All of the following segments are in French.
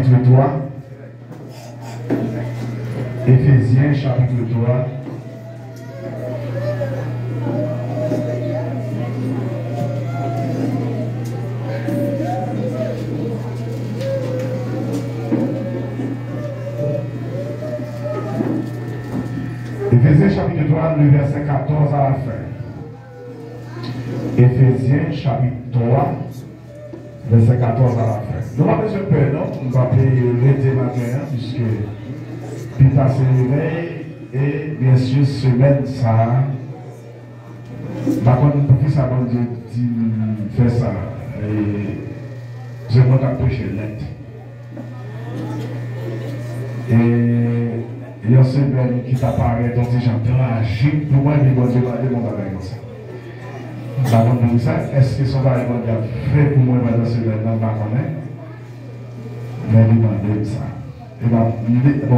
chapitre 3. Éphésiens chapitre 3. Éphésiens chapitre 3, le verset 14 à la fin. Éphésiens chapitre 3, verset 14 à la fin. Nous n'avons pas besoin de peur, non? Nous allons l'été matin, puisque Pita se réveille et bien sûr, semaine ça. Par contre, pour qui ça va faire ça? Je vais m'approcher net. Et il y a une semaine qui t'apparaît, donc j'entends agir pour moi, mais bon Dieu va aller mon bagage comme ça. Par contre, ça, est-ce que son bagage va fait pour moi dans ce semaine dans ma connaît? Mais il m'a dit ça. Et bon,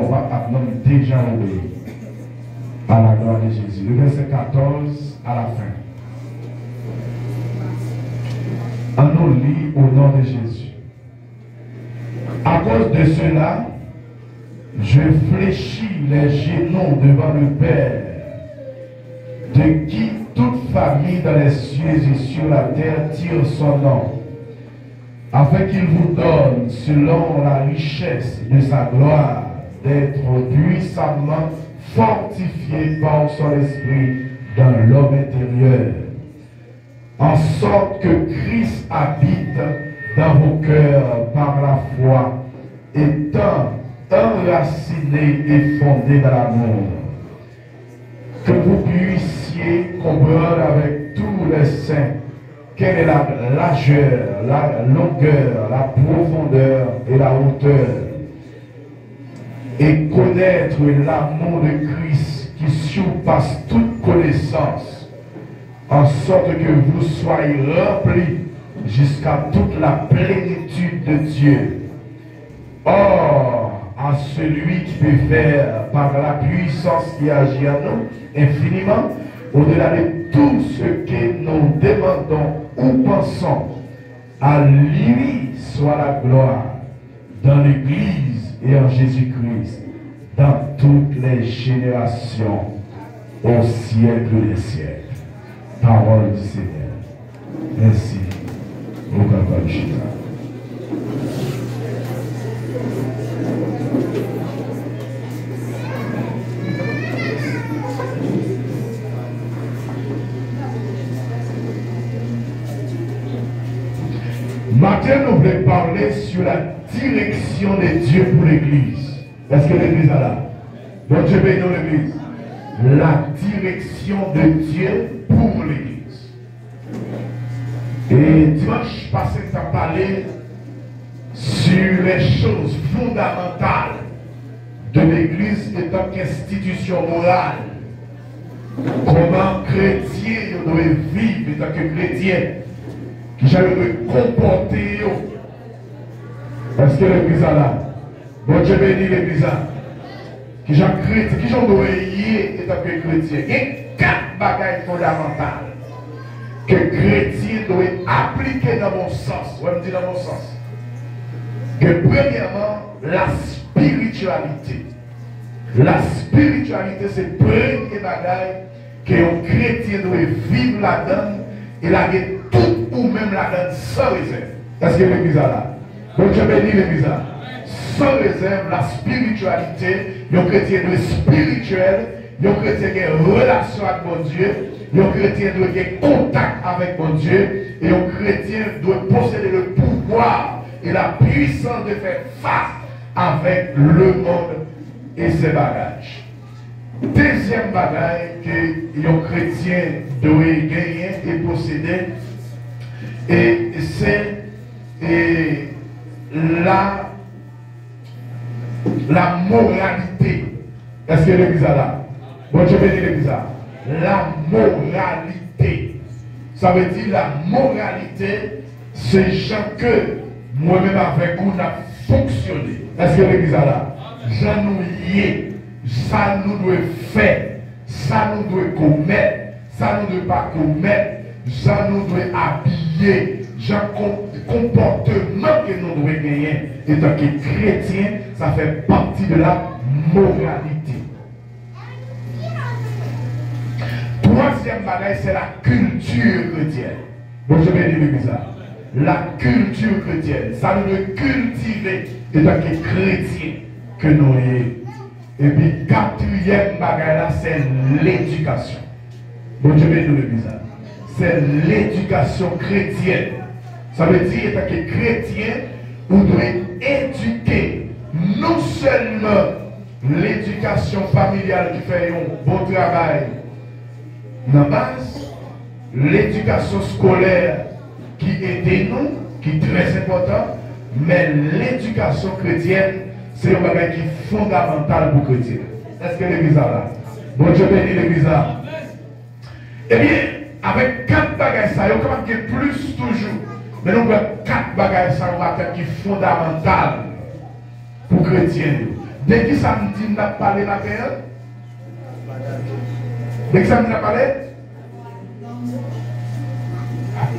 maintenant, déjà obéi à la gloire de Jésus. Le verset 14 à la fin. On nous lit au nom de Jésus. À cause de cela, je fléchis les genoux devant le Père, de qui toute famille dans les cieux et sur la terre tire son nom, afin qu'il vous donne, selon la richesse de sa gloire, d'être puissamment fortifié par son esprit dans l'homme intérieur, en sorte que Christ habite dans vos cœurs par la foi, étant enraciné et fondé dans l'amour, que vous puissiez comprendre avec tous les saints quelle est la largeur, la longueur, la profondeur et la hauteur, et connaître l'amour de Christ qui surpasse toute connaissance, en sorte que vous soyez remplis jusqu'à toute la plénitude de Dieu. Or, à celui qui peut faire par la puissance qui agit en nous infiniment, au-delà de tout ce que nous demandons ou pensons, à lui soit la gloire dans l'Église et en Jésus-Christ, dans toutes les générations, au siècle des siècles. Parole du Seigneur. Merci. Au Papa Chita. Matin, nous voulons parler sur la direction de Dieu pour l'Église. Est-ce que l'Église est là? Donc Dieu bénit l'Église. La direction de Dieu pour l'Église. Et dimanche passé, tu as parlé sur les choses fondamentales de l'Église en tant qu'institution morale. Comment chrétien doit vivre en tant que chrétien. Qui j'allais me comporter. Parce que l'Église est là. Bon Dieu bénit l'Église. Qui j'en chrétien, qui j'en doit y en tant que chrétien. Il y a 4 bagages fondamentales que chrétien doit appliquer dans mon sens. Ouais, me dit dans mon sens. Que premièrement, la spiritualité. La spiritualité, c'est le premier bagage que un chrétien doit vivre là-dedans. Il a tout ou même la donne sans réserve. Est-ce que l'Église est là? Donc je bénis l'Église. Sans réserve, la spiritualité, un chrétien doit être spirituel, un chrétien qui a une relation avec mon Dieu, un chrétien doit avoir contact avec mon Dieu, et un chrétien doit posséder le pouvoir et la puissance de faire face avec le monde et ses bagages. Deuxième bagage que un chrétien doit gagner et posséder, et c'est la moralité. Est-ce que l'Église est là? Bon, je vais dire l'Église là. La moralité. Ça veut dire la moralité, c'est gens que moi-même avec vous n'a fonctionné. Est-ce que l'Église est là? J'en nous y est. Ça nous doit faire. Ça nous doit commettre. Ça nous doit pas commettre. Ça nous doit habiller. comportement que nous devons gagner étant que chrétiens, ça fait partie de la moralité. Troisième bagaille, c'est la culture chrétienne. Bon, je vais dire ça. La culture chrétienne, ça nous doit cultiver étant que chrétiens que nous sommes. Et puis, quatrième bagaille là, c'est l'éducation. Bon, je vais dire ça. C'est l'éducation chrétienne. Ça veut dire que chrétien, vous devez éduquer non seulement l'éducation familiale qui fait un bon travail dans la base, l'éducation scolaire qui aide nous, qui est très important, mais l'éducation chrétienne, c'est un bagage qui est fondamental pour les chrétiens. Est-ce que l'église est là? Bon Dieu bénit l'église là. Eh bien, avec 4 bagages, ça y a quand même plus toujours. Mais nous avons 4 bagages qui sont fondamentales pour les chrétiens. Dès que ça me dit, nous avons parlé la période. Dès que ça me dit, nous avons parlé.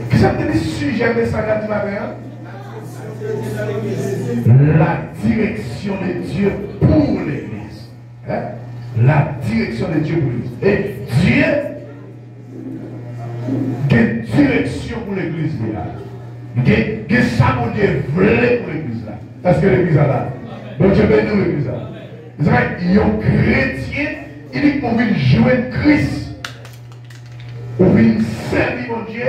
Qu'est-ce que ça me dit, sujet de ça, la période? La direction de Dieu pour l'église. Hein? La direction de Dieu pour l'église. Et Dieu a une direction pour l'église. Il y a ça qu'on Dieu voulait pour l'église là. Est-ce que l'église est là? Donc je vais nous l'église là. C'est vrai, il y a un chrétien, il dit qu'on veut jouer Christ. On veut servir mon Dieu.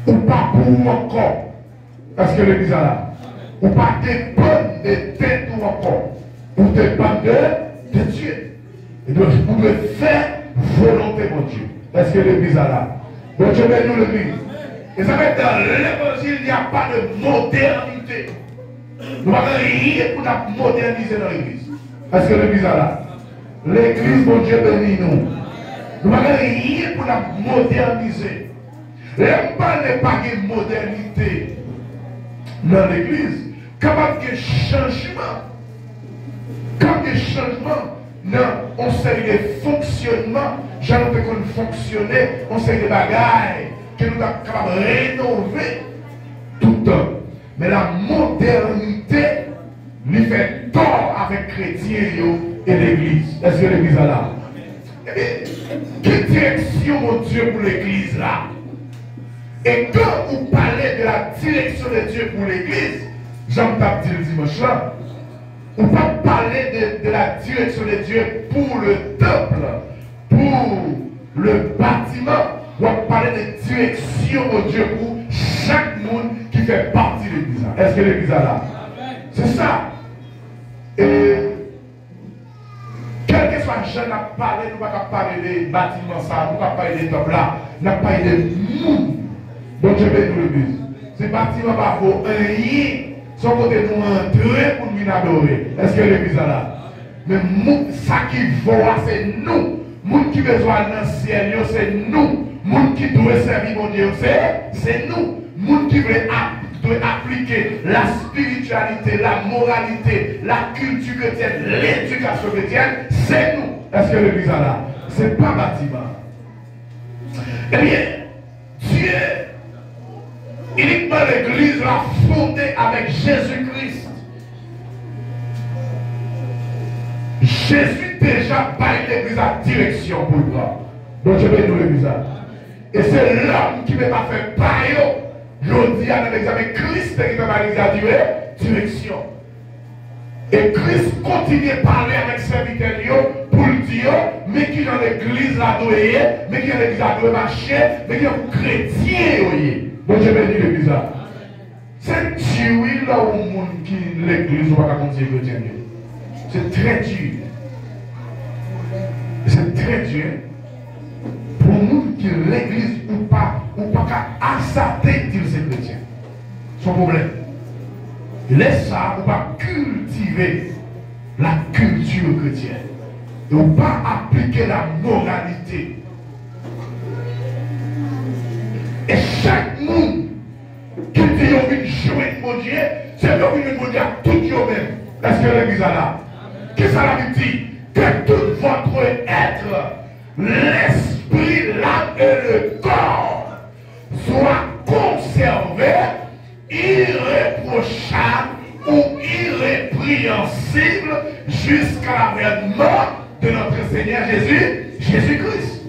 Ou pas pour encore. Est-ce que l'église est là? Ou pas dépendre de tête ou encore. Ou dépendre de Dieu. Et donc, vous devez faire volonté mon Dieu. Est-ce que l'église est là? Donc je vais nous l'église. Et ça veut dire dans l'évangile, il n'y a pas de modernité. Nous n'avons rien pour moderniser dans l'église. Est-ce que l'église est là? L'église, mon Dieu bénit nous. Nous n'avons rien pour la moderniser. L'emploi n'est pas de modernité dans l'église. Quand il y a des changements, quand il y a des changements, on sait des fonctionnements, j'en ai qu'on fonctionner, on sait des bagailles que nous sommes capables de rénover tout le temps. Mais la modernité lui fait tort avec les chrétiens et l'église. Est-ce que l'église est là? Eh bien, quelle direction, mon Dieu, pour l'église là? Et quand vous parlez de la direction de Dieu pour l'église, Jean-Baptiste dit le dimanche là, on ne peut pas parler de la direction de Dieu pour le temple, pour le bâtiment. On va parler de direction de Dieu pour chaque monde qui fait partie de l'église. Est-ce que l'église est là? C'est ça. Et quel que soit le jeune à parler, nous ne pouvons pas parler des bâtiments, ça, nous ne pouvons pas parler des temples là, nous ne pouvons pas parler des monde. Donc je vais nous le dire. Ces bâtiments ne pas pour rien. Son côté nous entrer pour nous adorer. Est-ce que l'église est là? Mais ça qui vaut, c'est nous. Moun qui besoin dans le ciel, c'est nous. Moun qui doit servir mon Dieu, c'est nous. Moun qui doit appliquer la spiritualité, la moralité, la culture chrétienne, l'éducation chrétienne, c'est nous. Est-ce que l'église est là? Ce n'est pas bâtiment. Eh bien, Dieu, uniquement l'église l'a fondée avec Jésus-Christ. Jésus déjà baille l'église à direction pour le bras. Donc je vais nous l'église. Et c'est l'homme qui ne peut pas faire pareil. Je dis à l'examen Christ qui peut pas l'église direction. Et Christ continue à parler avec ses serviteurs pour le dire, mais qui dans l'église la doit, mais qui dans l'église la doit marcher, mais qui est chrétien. Donc je vais dire l'église. C'est dur là où monde qui l'église va continuer chrétien. C'est très dur. C'est très dur pour nous qui l'église ou pas qu'à assater dire c'est chrétien. Son problème. Laisse ça, on va cultiver la culture chrétienne. Et on va appliquer la moralité. Et chaque monde qui dit qu'on veut jouer mon Dieu, c'est qu'on veut mon Dieu à tout eux-mêmes. Est-ce que l'église est là? Qu'est-ce que ça veut dire? Que tout votre être, l'esprit, l'âme et le corps soient conserver irréprochable ou irrépréhensible jusqu'à l'avènement de notre Seigneur Jésus-Christ.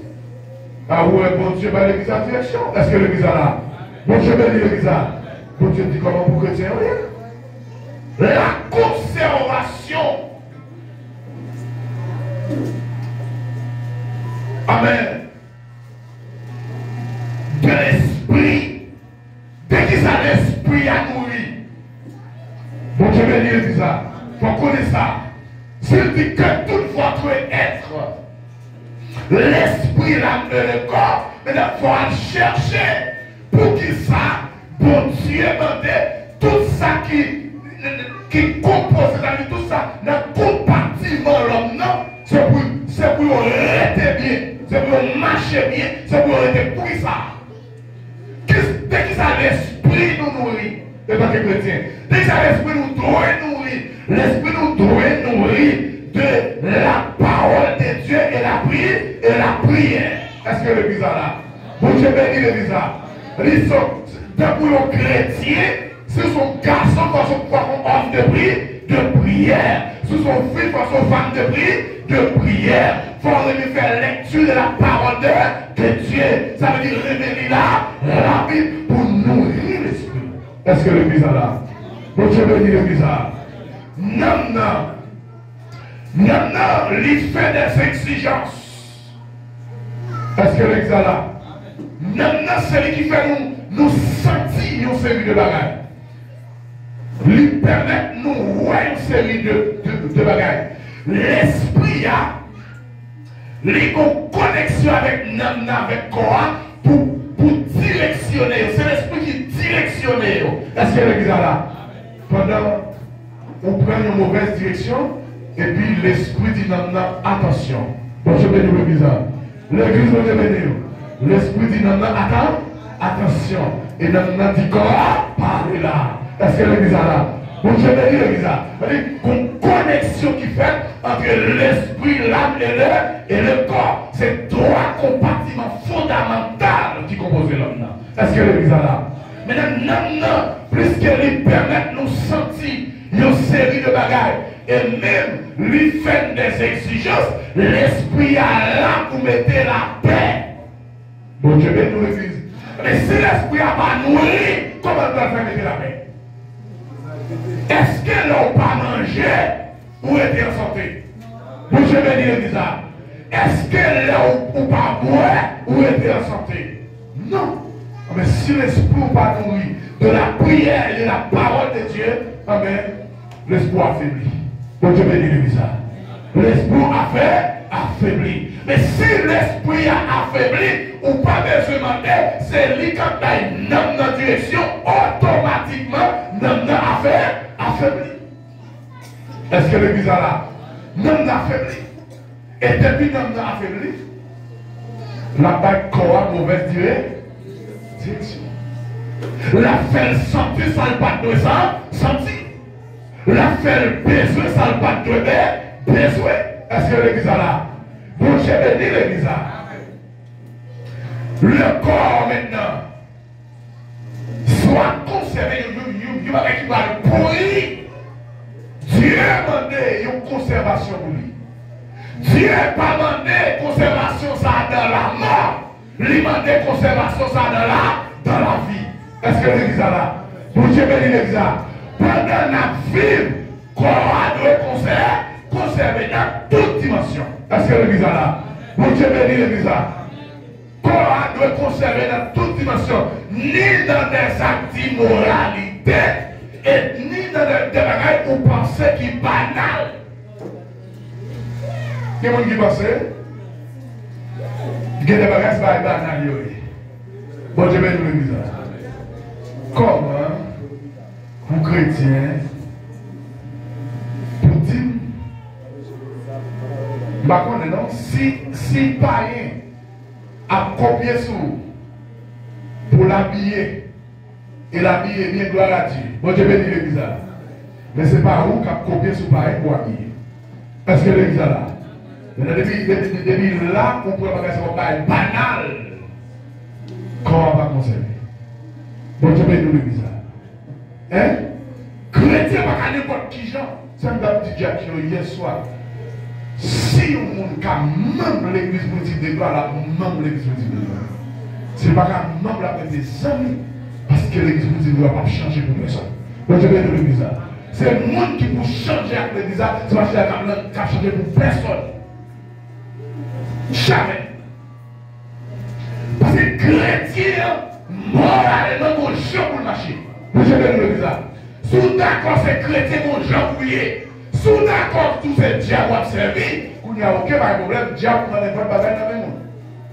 Ah ouais, bon Dieu, bah l'église a direction. Est-ce que l'église a là? Bon Dieu bénit l'église a. Bon Dieu dit comment pour chrétien, oui. La conservation. Amen. De l'esprit. Dès qu'il a l'esprit à nourrir. Bon Dieu bénit l'église a. Il faut connaître ça. S'il dit que tout votre être, l'esprit, l'âme et le corps, mais il faut aller chercher pour qu'il ça, bon Dieu demandait tout ça qui compose la vie, tout ça, dans le compartiment l'homme, non, c'est pour rester bien, c'est pour marcher bien, c'est pour rester pour ça. Dès qu'il a l'esprit nous nourrit, en tant que chrétien, dès qu'il a l'esprit nous doit nourrir, l'esprit nous doit nourrir de la parole de Dieu et la prière. Est-ce que l'église a là? Bon Dieu bénit l'église a. Ils sont, pour les chrétiens, ce sont garçons façon homme de prière. Ce sont filles façon femme de prière. Il faut faire lecture de la parole de Dieu. Ça veut dire révéler la Bible pour nourrir l'esprit. Est-ce que l'église a là? Bon Dieu bénit l'église a. Non. Maintenant, il fait des exigences. Est-ce que l'église a là? Maintenant, c'est lui qui fait nous sentir une série de bagages. Lui permet de nous voir une série de bagages. L'esprit a une connexion avec nous, avec quoi pour directionner. C'est l'esprit qui directionne. Est-ce que l'église a là? Pendant on prend une mauvaise direction, et puis l'esprit dit non, attention. Bon, je bénis l'église. L'église va bénir. L'esprit dit non, attention. Et non, dit quoi? Parlez là. Est-ce que l'église a là? Bon, je bénis l'église. C'est une connexion qui fait entre l'esprit, l'âme et le corps. C'est trois compartiments fondamentaux qui composent l'homme. Est-ce que l'église a là? Maintenant, plus qu'elle permet de nous sentir une série de bagages et même lui fait des exigences, l'esprit a là pour mettre la paix. Bon Dieu bénit l'église. Mais si l'esprit n'a pas nourri, comment on doit faire mettre la paix? Est-ce qu'elle n'a pas mangé ou été en santé? Bon Dieu bénit l'église. Est-ce qu'elle n'a pas boire ou été en santé? Non. Mais si l'esprit n'a pas nourri de la prière et de la parole de Dieu, amen, l'esprit affaibli. Bon Dieu bénit l'église. L'esprit affaibli. Mais si l'esprit a affaibli, ou pas besoin de demander, c'est lui qui a une dans la direction, automatiquement, affaibli. Est-ce que l'église a là? Non affaibli. Et depuis non affaibli, la bague corps mauvaise direction. La fait sentir ça ne pas de ça, sentir. La fait besoin ça ne pas de besoin. Est-ce que l'église a là? Bon, j'ai béni l'église a. Le corps maintenant soit conservé, il va le pourri. Dieu a demandé une conservation pour lui. Dieu n'a pas demandé conservation ça dans la mort. Il a demandé conservation ça dans la vie. Est-ce que l'église a là? Pour Dieu bénit l'église. Pendant la vie, corps doit conserver dans toute dimension. Est-ce que l'église a là? Pour Dieu bénit l'église. Corps doit conserver dans toute dimension, ni dans des actes d'immoralité, et ni dans des bagages ou pensées qui banales. Il y a des gens qui pensent qu'il y a des bagages qui sont banales. Bon Dieu bénit l'église. Comment un chrétien pour dire, non, si païen a copié sur pour l'habiller et l'habiller bien, gloire à Dieu. Bon Dieu bénit l'église. Mais ce n'est pas vous qui a copié sur païen pour habiller. Parce que l'église là. Depuis là, on peut pas faire un banal. Comment on va conserver? Bon Dieu bénit le bizarre. Hein? Chrétien pas n'importe qui genre. Ça me dit Jack hier soir. Si on a même l'église politique de gloire, là, même l'église politique de gloire. C'est pas qu'un membre la des amis. Parce que l'église politique de gloire ne va pas changer pour personne. Bon Dieu bénit le bizarre. C'est le monde qui peut changer avec l'église, c'est parce qu'il a changé pour personne. Jamais. Parce que chrétien, moral, non, mon Jean pour le marché. Vous avez le bizarre. Sous d'accord, c'est chrétien, mon Jean pour y. Sous d'accord, tous ces diables observés, il n'y a aucun problème, diable dans les bonnes bagages dans le monde.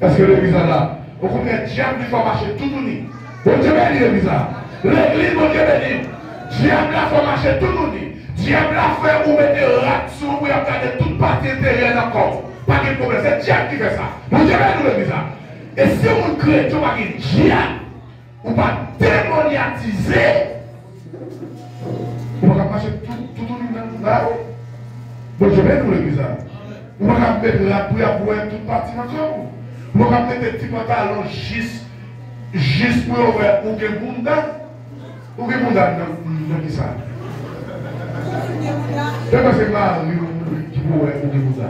Parce que le bizarre là, au contraire, diable il faut marcher tout le monde. Bon Dieu béni le bizarre. L'église, bon Dieu béni. Diable là, il faut marcher tout le monde. Diable là, fait ou mettre rat sur vous, regarder toute partie intérieure dans le corps. Pas de problème, c'est le diable qui fait ça. Bon Dieu béni le bizarre. Et si vous créez tout le diable, ou pas démoniatiser, vous ne pouvez pas marcher tout le monde là. Bon Dieu béni le bizarre. Vous ne pouvez pas mettre la prière pour toute partie dans le corps. Vous ne pouvez pas mettre des petits pantalons juste pour ouvrir ou que monde ou que monde dans qui ça. C'est parce que là, qui peut ouvrir ou que monde.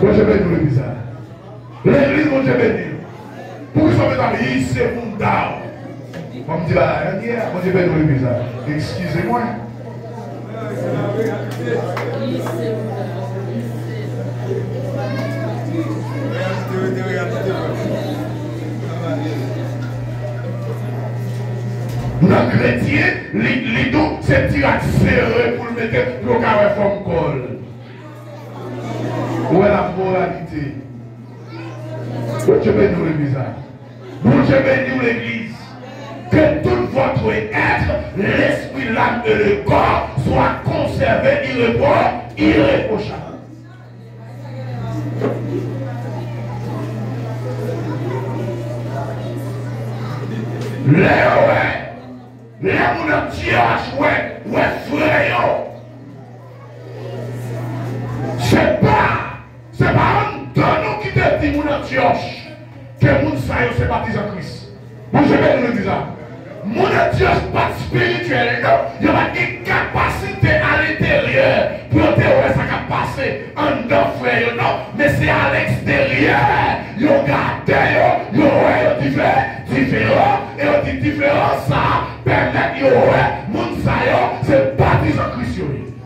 Bon Dieu béni le bizarre. L'église, bon Dieu béni. Pour qu'ils soient dans l'île, c'est monde d'art. On me dit là, bon Dieu béni le bizarre. Excusez-moi. Nos chrétiens, les deux, c'est tirage serré pour le mettre pour le carré forme col. Où est la moralité? Bon Dieu bénit l'église. Bon Dieu bénit l'église. Que tout votre être, l'esprit, l'âme et le corps soient conservés irréprochables. Les gens qui ont frère, c'est pas un nous qui te dit mon Antioche que mon saillot se baptise en Christ. Moi je vais le dire. Mon Antioche pas spirituel, non. Il y a une capacité à l'intérieur pour te voir ça qui passer en dedans frère, non. Mais c'est à l'extérieur. Ils ont gardé, ils ont différent, et on dit différent ça permet de mon saillot se baptise en Christ.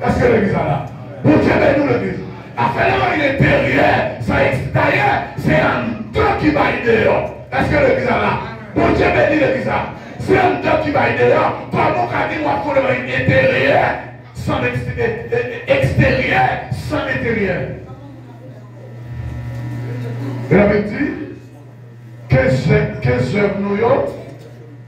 Est-ce que l'église est là? Pour Dieu bénit l'église. Affaire à l'intérieur, ça extérieur, c'est un temps qui va aider. Est-ce que l'église est là? Pour Dieu bénit l'église. C'est un temps qui va aider. Comment on dit moi pour l'intérieur sans extérieur, sans intérieur. Et la Bible dit que œuvres nous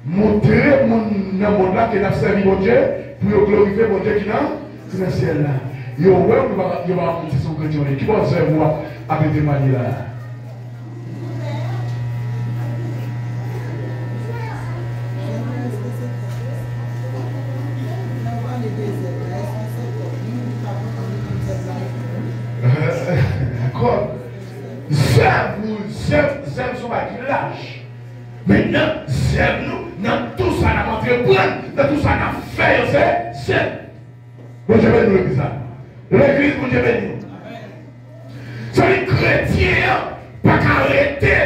montrer mon monde là qui a servi mon Dieu pour glorifier mon Dieu qui est dans le ciel là. Il va monter son chrétien qui va se voir avec des manies là. Zève sont pas lâche. Maintenant, zève nous, dans tout ça, nous entreprendre, dans tout ça, nous faire, c'est. Bon Dieu bénit l'église. L'église, bon Dieu bénit. C'est les chrétiens, pas arrêter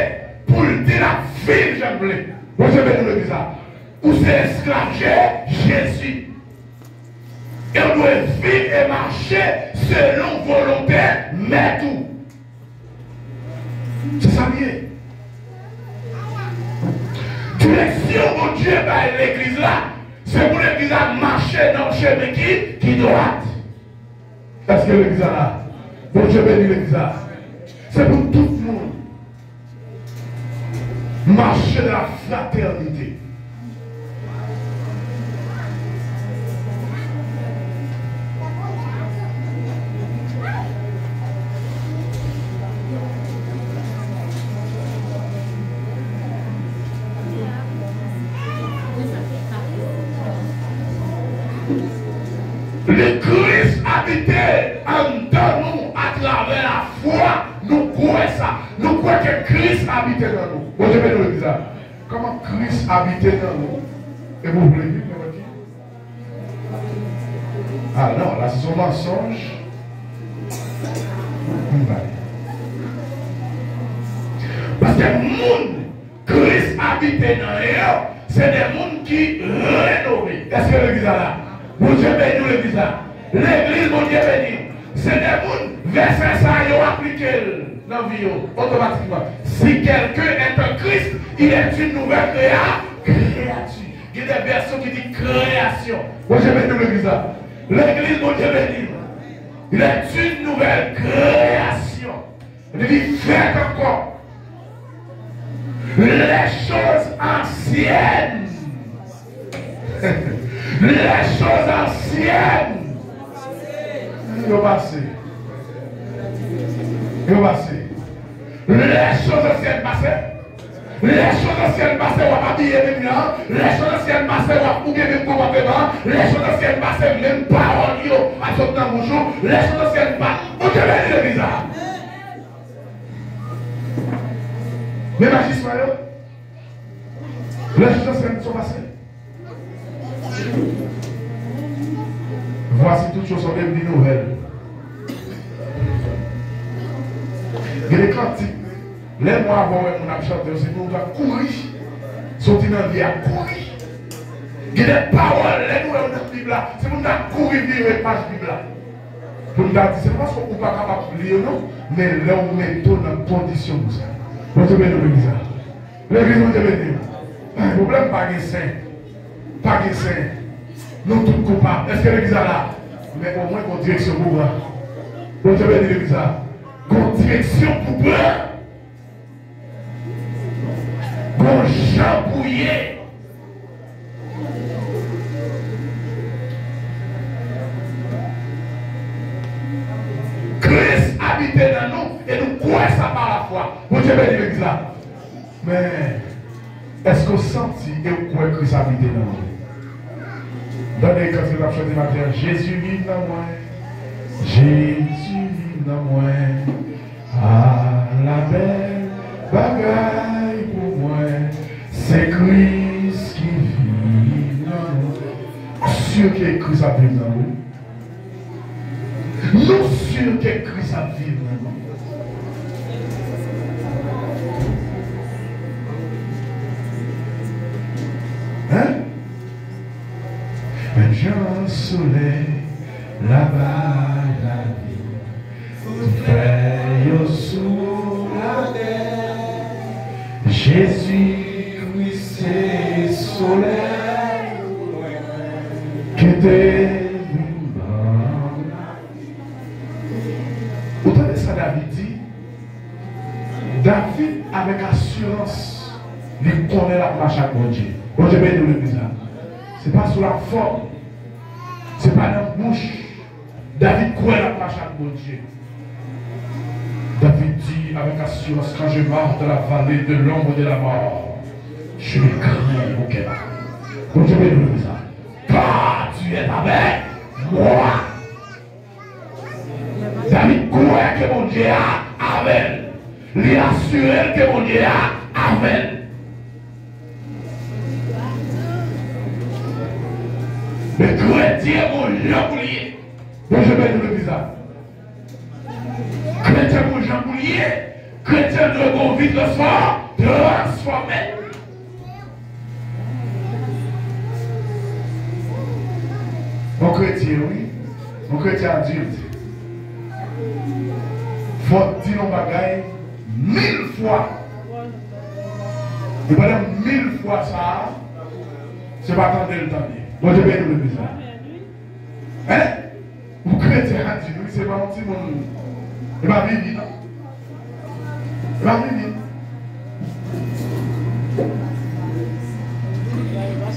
pour le dire la vie, j'aime bien. Bon Dieu bénit l'église. Où c'est esclave Jésus. Et on doit vivre et marcher selon volonté, mais tout. C'est ça bien. Direction, mon Dieu, par l'église là, c'est pour l'église à marcher dans le chemin qui droite. Est-ce que l'église là? Mon Dieu bénit l'église là. C'est pour tout le monde. Marcher dans la fraternité. Le Christ habitait en nous à travers la foi. Nous croyons ça. Nous croyons que Christ habitait dans nous. Bon, je vais nous le dire. comment Christ habitait dans nous. Et vous voulez vivre dans votre vie? Ah non, là c'est son mensonge. Parce que le monde, Christ habitait dans eux, c'est des mondes qui rénovent. Est-ce que l'église est là? Bon Dieu bénit nous l'église là. L'église, bon Dieu bénit. C'est des mondes, verset ça, ils ont appliqué dans la vie automatiquement. Si quelqu'un est un Christ, il est une nouvelle créature. Il y a des versions qui disent création. Bon Dieu bénit nous l'église là. L'église, bon Dieu bénit. Il est une nouvelle création. Il dit, faites encore les choses anciennes. Les choses anciennes. Ils ont passé. Ils ont passé. Les choses anciennes passées. Les choses anciennes passées, on va habiller même là. Les choses anciennes passées, on va couper même comportement. Les choses anciennes passées, même parole, à son temps bonjour. Les choses anciennes passées, on te met le bizarre. Même agissement, les choses anciennes sont passées. Voici toutes choses sont devenues nouvelles. Il y a des cantiques. Les mois avant, on a chanté aussi, on doit courir. Sortir dans la vie à courir. Il y a des paroles, les nouvelles dans la Bible là. C'est pour nous courir vivre les pages Bible là. Pour nous dire, c'est pas parce qu'on n'est pas capable de lire, non, mais là on met tout dans condition pour ça. Vous te mettez dans l'église. L'église, vous te mettez. Le problème, pas de saint. Pas de saint. Nous tous coupables. Est-ce que l'église est là? Mais au moins, qu'on direction pour moi. Vous te mettez dans l'église. Qu'on direction pour moi. Qu'on chambouillé. Christ habitait dans nous et nous croyons ça par la foi. Vous te mettez dans l'église. Mais est-ce que vous sentez et vous croyez que Christ habitait dans nous? Dans les quand il a chanté matin, Jésus vit dans moi. Jésus vit dans moi. Ah, la belle bagaille pour moi. C'est Christ qui vit dans nous. Sûr que Christ habite dans nous. Nous sûr que Christ habite dans nous. Hein? Même Jean soleil, là-bas la vie, tout fait sous la terre. Jésus-Christ c'est soleil, qui était vous entendez ça David dit? David avec assurance, il connaît la marche à mon Dieu. Bon Dieu bénit le bizarre. Ce n'est pas sous la forme. Ce n'est pas dans la bouche. David croit la marche à mon Dieu. David dit avec assurance, quand je marche dans la vallée de l'ombre de la mort, je ne crains aucun mal. Bon Dieu bénit le bizarre. Car tu es avec moi. David croit que mon Dieu a avec. Il assure que mon Dieu a avec. Les chrétiens vont l'oublier. Bon, je vais le bizarre. Chrétiens vont l'oublier. Chrétiens vont vite le soir transformer. Mon chrétien, oui. Mon chrétien adulte. Faut dire nos bagailles 1000 fois. Et pendant 1000 fois ça, c'est pas tant de le temps. Moi, je vais nous le bizarre. Hein? Vous chrétiens, oui, c'est pas un petit monde. Il va vivre, non? Il va vivre.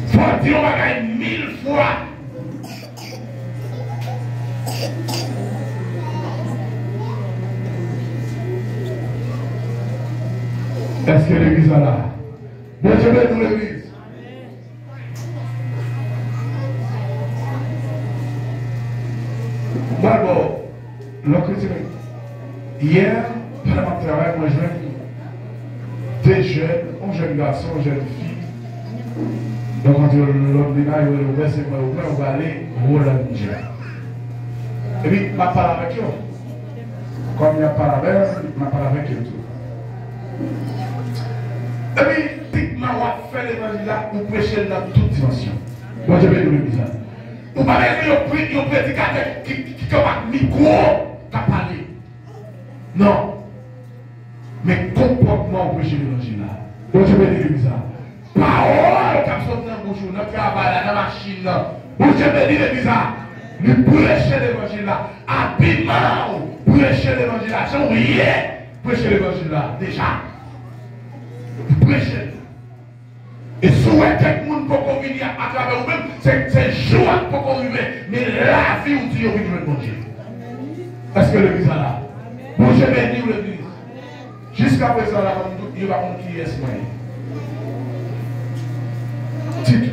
Faut dire on va gagner 1000 fois. Est-ce que l'église est là? Moi, je vais nous l'église. D'abord, hier, pendant mon travail, moi je deux jeunes, un jeune garçon, une jeune fille. Donc, quand l'homme dit, on va aller Roland. Et puis, je parle avec eux. Comme il y a parlé avec eux, je parle avec eux. Et puis, typiquement, on va faire l'évangile là pour prêcher dans toute dimension. Moi, je vais nous le dire. Vous parlez de un prédicateur qui a un micro qui a parlé. Non. Mais comportement pour prêcher l'évangile là. Moi, je vais dire ça. Parole qui a sorti dans le bouche, dans le travail, dans la machine là. Moi, je vais dire ça. Nous prêcher l'évangile là. Habilement, prêcher l'évangile là. Sans rien, prêcher l'évangile là. Déjà. Prêcher. Et souhaiter que le monde peut venir à travers vous-même, c'est joie pour qu'on vive, mais la vie où Dieu vit de bon Dieu. Est-ce que l'église est là? Bon, je vais dire l'église. Jusqu'à présent, là, il va montrer qui est ce moyen. Titre.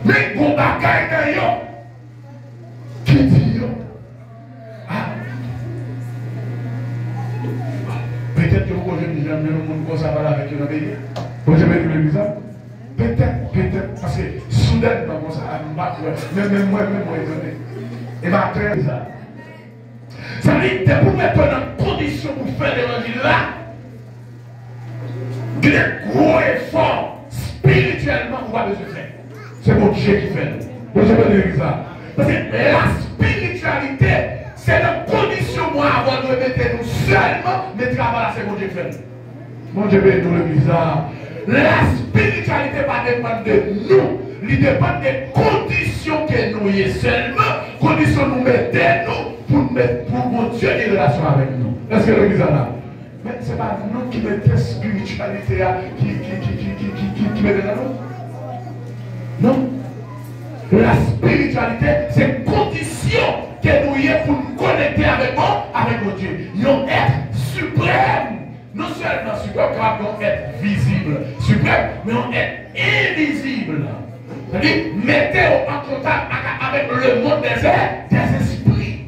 Mais bon bagaille d'ailleurs, qui dit peut-être que vous aujourd'hui j'aime bien le monde comme ça va avec le pays. Vous avez vu l'église? Peut-être, parce que soudainement, comme ça, même moi, étonné. Et ma terre, ça. Ça veut dire que pour mettre en condition pour faire l'évangile là, il y a un gros effort spirituellement qu'on va besoin faire. C'est mon Dieu qui fait. Vous avez vu l'église? Parce que la spiritualité, c'est la condition pour avoir de mettre nous seulement, mais travailler c'est mon Dieu fait. Mon Dieu veut nous le bizarre. La spiritualité va dépendre de nous. Il dépend des conditions que nous y seulement, conditions nous mettons pour mon Dieu une relation avec nous. Est-ce que l'église est là? Mais ce n'est pas nous qui mettons la spiritualité qui met dans nous. Non. La spiritualité, c'est une condition que nous y est pour nous connecter avec mon Dieu. Nous sommes être suprême. Non seulement suprême, car nous être visible. Suprême, mais on est invisible. C'est-à-dire, mettez-vous en contact avec le monde des esprits.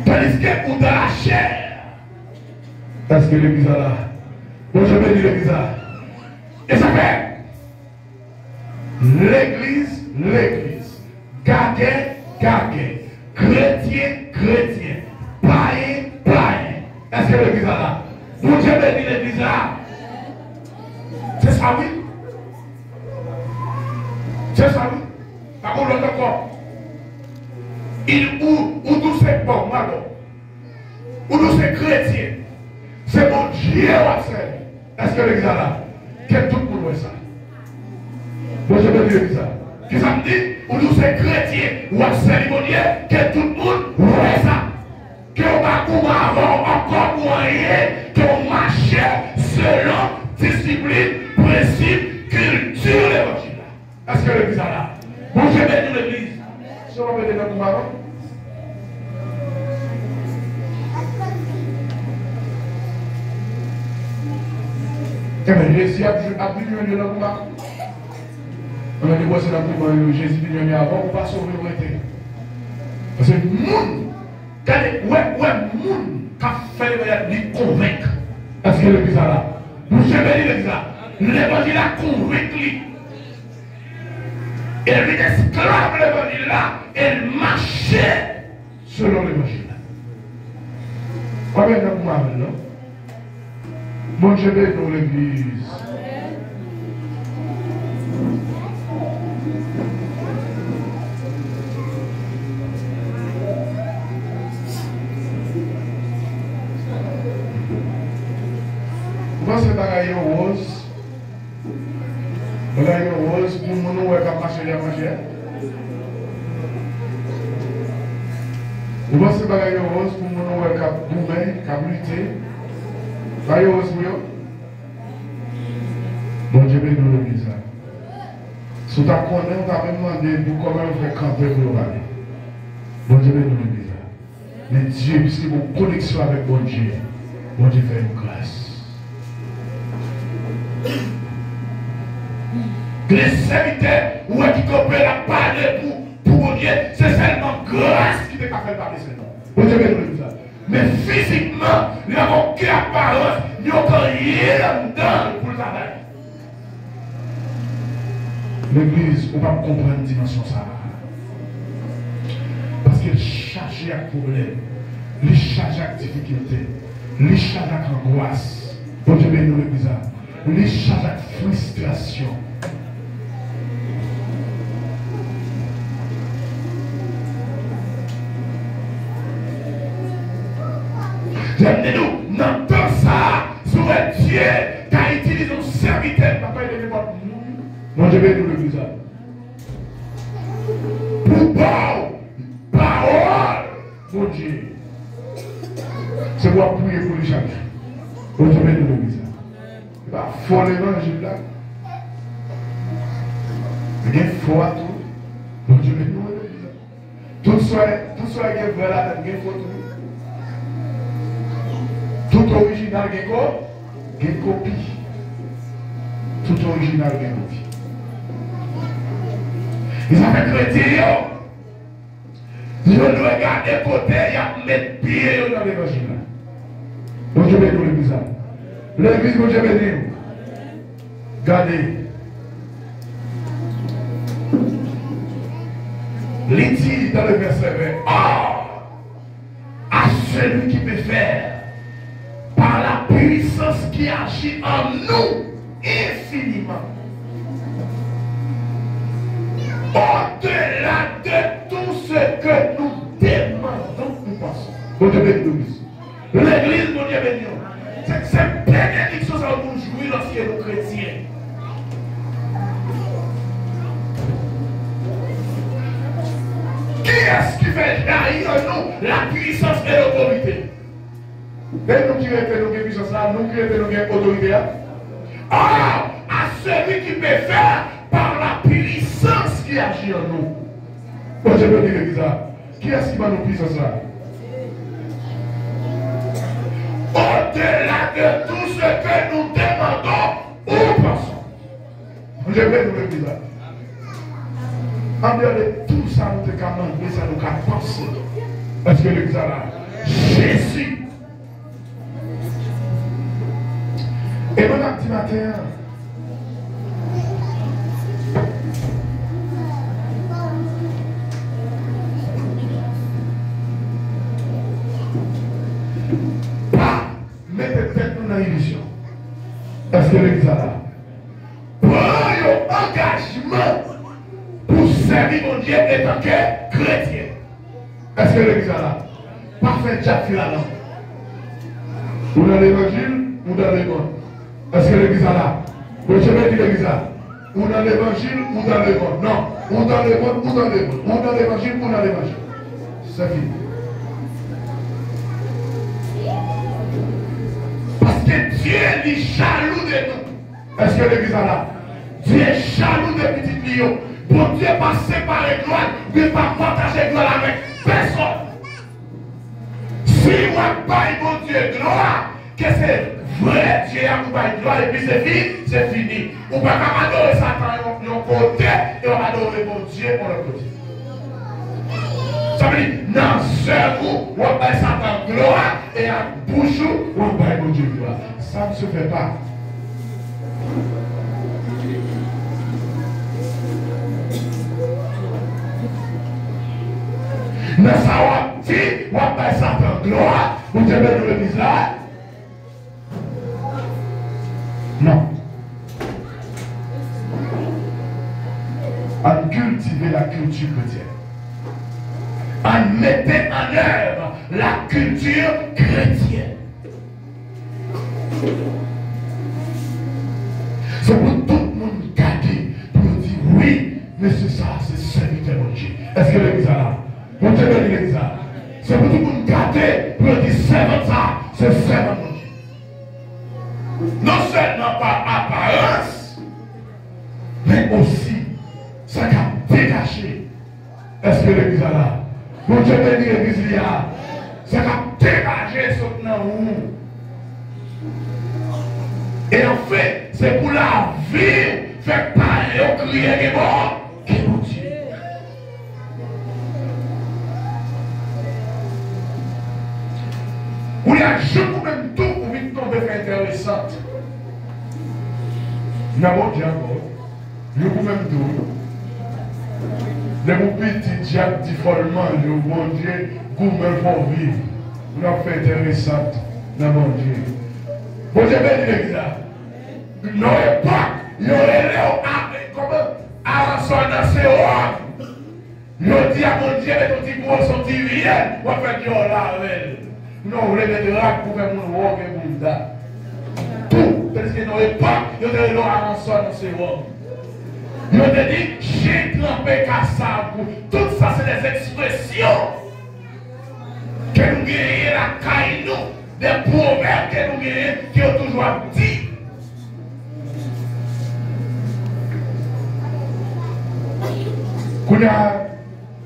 Tandis que vous dans la chair. Est-ce que l'église est là? Bon, je vais dire l'église est là. Et ça fait l'église, gaguet, chrétien, païen. Est-ce que l'église est là? Vous Dieu bénit l'église là. C'est ça, oui? C'est ça, oui? Par contre, l'autre encore. Ou tous ces bons, ou tous ces chrétiens. C'est mon Dieu à faire. Est-ce que l'église est là? Quel tout le monde voit ça? Moi, je veux dire ça. Qui ça me dit? Ou nous sommes chrétiens, ou à cérémonier, que tout le monde voit ça. Que on va avoir encore moyen, qu'on marche selon discipline, principe, culture l'évangile. Est-ce que l'église est là? Moi, je veux dire l'église. Si on va mettre dans le marron. Eh bien, Jésus a venu dans le marron. On a dit que c'est la prière Jésus est venu avant, on ne peut pas sauver le été. Parce que le monde, quand le monde qui a fait les convaincre, est-ce que l'église est là? Vous savez l'église là? L'évangile a convaincu. Elle est esclave de l'évangile là, elle marchait selon l'évangile. Combien de temps maintenant? Bon Dieu bénit nous l'église. Vous pensez bagaille rose? Bagaille rose pour mon nom qui a marché à manger? Vous pensez bagaille rose pour mon nom qui a boumé, qui a lutté? Bagaille rose pour vous? Bon Dieu bénit nous l'église. Si tu as connu, on t'a même demandé pour comment on fait camper pour le aller. Bon Dieu bénit nous l'église. Mais Dieu, puisqu'il y a une connexion avec bon Dieu fait une grâce. Les serviteurs ou qui comprennent la parole pour Dieu, c'est seulement grâce qui te fait parler seulement. Bon Dieu bénit nous l'église. Mais physiquement, nous n'avons aucune apparence, il n'y a rien dedans pour le travail. L'église, on va comprendre une dimension ça. Parce qu'elle charge à problème, elle charge à difficulté, elle charge à angoisse. Bon Dieu béni l'église, elle charge à frustration. J'aime-nous, dans tout ça, sur Dieu qui a utilisé un serviteur, papa il est pas mon Dieu béni l'église. Pour parole, mon Dieu. C'est pour prier pour les chaque jour. Mon Dieu béni l'église. Il va fort l'évangile là. Il est fort à tout. Mon Dieu béni l'église. Tout soit qui est vrai là, il est fort tout. Tout original, il y a copie. Tout original, il y a copie. Ils ont fait chrétien. Ils ont regardé côté, ils ont mis pied dans l'évangile. Bon Dieu béni l'église. L'église, bon Dieu béni. Regardez. Il dit dans le verset 20, à celui qui peut faire par la puissance qui agit en nous infiniment. Au-delà de tout ce que nous demandons, nous pensons. Bon Dieu béni l'église. L'église, bon Dieu béni. C'est bénédiction ça nous jouir lorsque nous chrétiens. Qui est-ce qui fait jaillir en nous la puissance et l'autorité? Et nous qui répétons nos puissances là, nous qui répétons nos autorités là. À celui qui peut faire par la puissance qui agit en nous. Bon, je peux dire ça. Qui est-ce qui va nous puissance là? Au-delà de tout ce que nous demandons ou pensons. Je vais nous dire ça. En dehors de tout ça, nous te commandons, ça nous a pensé. Est-ce que l'église là? Jésus. Et mon petit matin, mettez tête dans l'illusion. Est-ce que l'église là? Prends un engagement pour servir mon Dieu en tant que chrétien. Est-ce que l'église là? Parfait, Jacques là. Ou dans l'évangile, ou dans les mondes. Est-ce que l'église là? Je vais dire l'église là. Ou dans l'évangile, ou dans le monde. Non. Ou dans le monde, ou dans le monde. Ou dans l'évangile, ou dans l'évangile. C'est fini. Parce que Dieu est jaloux de nous. Est-ce que l'église là? Dieu est jaloux de petits lions. Bon Dieu pas séparer gloire, ne pas partager gloire avec personne. Si moi pas mon Dieu gloire, que c'est vrai Dieu a nous gloire et puis c'est fini. On ne peut pas adorer Satan de côté et on va adorer mon Dieu de l'autre côté. Ça veut dire, dans ce coup, on va Satan gloire et à bouche, on va mon Dieu gloire. Ça ne se fait pas. Dans ça, on dit, on va Satan gloire, vous devez nous le dire là. Non. On cultive la culture chrétienne. On mettait en œuvre la culture chrétienne. C'est pour tout le monde garder, pour dire oui, mais c'est ça, c'est serviteur de Dieu. Est-ce que l'église là? Vous devez l'église là. C'est pour tout le monde garder, pour dire servant ça, c'est servant de Dieu. Non seulement par apparence, mais aussi ça a dégagé. Est-ce que l'église là? Vous devez dire l'église là. Ça a dégagé ce nom. Et en fait, c'est pour la vie, faire parler au crier qui est bon, qui est bon Dieu. Où il y a un jour même tout pour vite tomber intéressant. intéressante. Nous avons dit encore, nous pouvons même dire, les petits diables dit follement, le bon Dieu, vous-même pour vivre. Nous avons fait intéressante dans mon Dieu. Bon Dieu béni l'église. Non, pas, il y aurait comment avancer dans ces ordres. Il dit à mon Dieu, mais ton petit gros son petit rien, on va faire du là avec. Non, vous voulez mettre rap pour faire mon robe et mon da. Tout, parce que non, pas, il y a des lois avancer dans ces ordres. Il a dit, j'ai trempé Kassabou. Tout ça, c'est des expressions que nous gagnons la caille, nous, des proverbes que nous gagnons, qui ont toujours dit.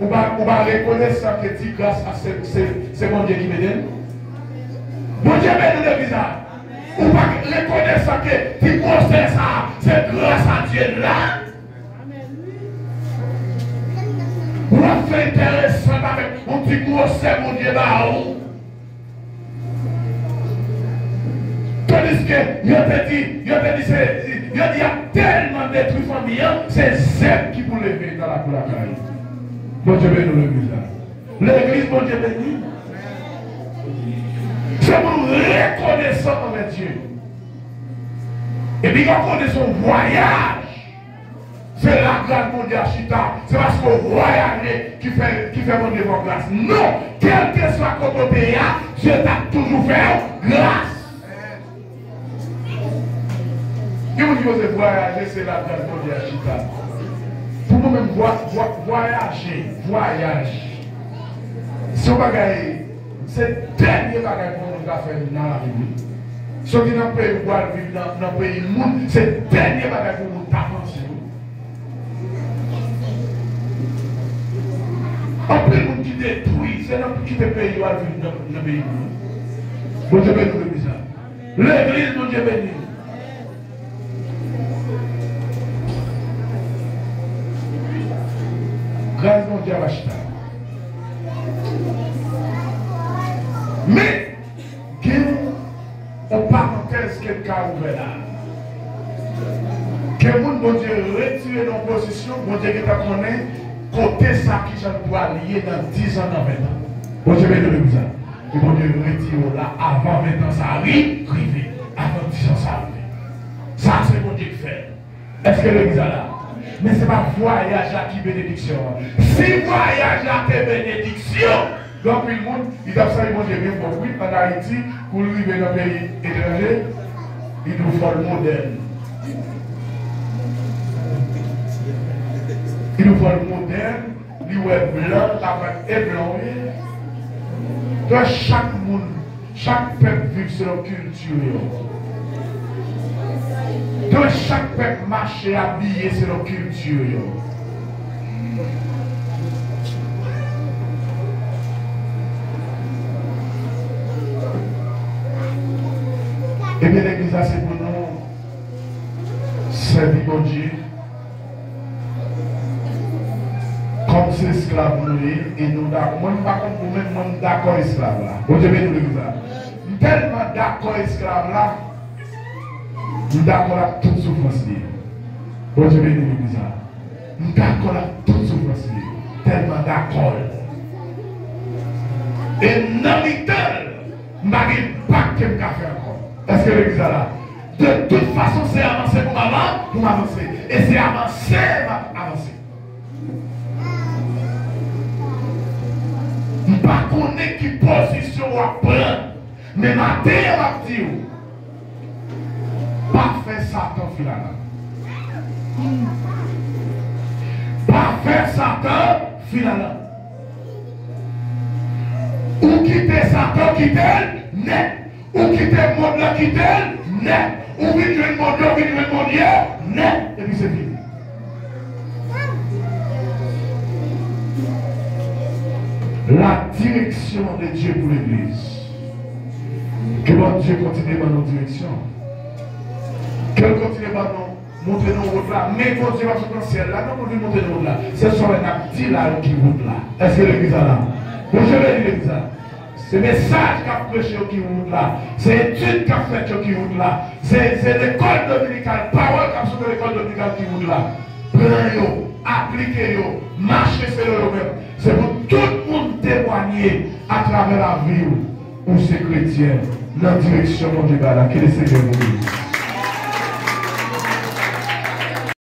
On va reconnaître ça que dit grâce à ce bon Dieu qui me donne. Bon Dieu me donne le visage. On va reconnaître ça que tu procèdes ça, c'est grâce à Dieu là. On va faire intéressant avec mon petit procès, mon Dieu là. Tandis que, il a dit, il y a tellement de trucs familiaux, c'est Zeb qui vous lever dans la cour de la caille. Bon Dieu béni l'église. L'église, bon Dieu béni. C'est pour reconnaissant avec Dieu. Et puis quand on est son voyage, c'est la grâce mondiale Chita. C'est parce qu'on voyage qui fait mon Dieu pour grâce. Non, quel que soit votre pays, Dieu t'a toujours fait grâce. Et vous dites que voyager, c'est la grâce mondiale Chita. Pour nous-mêmes, voyage. Si on va gagner, c'est le dernier bagage qu'on nous a fait dans la vie. Si on dit dans le pays où on vit dans le pays du monde, c'est le dernier bagage qu'on nous a pensé. En plus, le monde qui détruit, c'est dans le pays où on vit dans le pays du monde. Bon Dieu béni l'église. L'église, bon Dieu béni. Grâce mon Dieu à l'acheter. Mais, qu'il y a une parenthèse quelqu'un ouvert là. Que le monde, mon Dieu, retire nos positions, mon Dieu, qui t'a connu, côté ça qui doit lier dans 10 ans, dans 20 ans. Bon Dieu, béni l'église. Et mon Dieu, retire là, avant 20 ans, ça arrive, privé. Avant 10 ans, ça arrive. Ça, c'est mon Dieu qui fait. Est-ce que l'église est là? Mais ce n'est pas voyage là qui est bénédiction. Si voyage là qui est bénédiction, donc le monde, il doit savoir mon Dieu bien pour oui, en Haïti, pour arriver dans le pays étranger, il nous faut le modèle. Il nous faut le modèle, lui est blanc, avec blanc, oui. Donc chaque monde, chaque peuple vit selon la culture. Donc chaque peuple marche habillé selon la culture. Eh bien l'église c'est pour nous servir mon Dieu comme c'est esclave nous et nous d'accord. Moi pas comme vous-même, d'accord esclave là. Bon Dieu béni l'église. Tellement d'accord esclave là. Nous d'accord avec toute souffrance. Bon Dieu béni l'église. Nous d'accord avec toute souffrance. Tellement d'accord. Et dans l'éternel, je n'ai pas que je faire encore. Est-ce que l'église est là? De toute façon, c'est avancer pour m'avancer. Et c'est avancer, avancer. Je ne sais pas quelle position on va prendre. Mais ma terre va dire. Pas faire Satan finalement. Pas faire Satan finalement. Ou quitter Satan, quitter net. Ou quitter le monde là, quitter net. Ou vivre le monde là, vivre le monde là, net. Et puis c'est fini. La direction de Dieu pour l'église. Que bon Dieu continue dans nos directions. Qu'elle continue par nous, montrer nos routes là. Mais bon Dieu va se dans le ciel là. Non, on veut montrer nos routes là. Ce sont les petits là qui route là. Est-ce que l'église est là? Bon, je vais dire l'église là. C'est le message qu'a prêché qui route là. C'est l'étude qu'a fait qui route là. C'est l'école dominicale, parole qu'a fait l'école dominicale qui route là. Prenez-yo, appliquez-yo, marchez sur eux-mêmes. C'est pour tout le monde témoigner à travers la vie où c'est chrétien, dans la direction de Dieu. Que le Seigneur vous bénisse.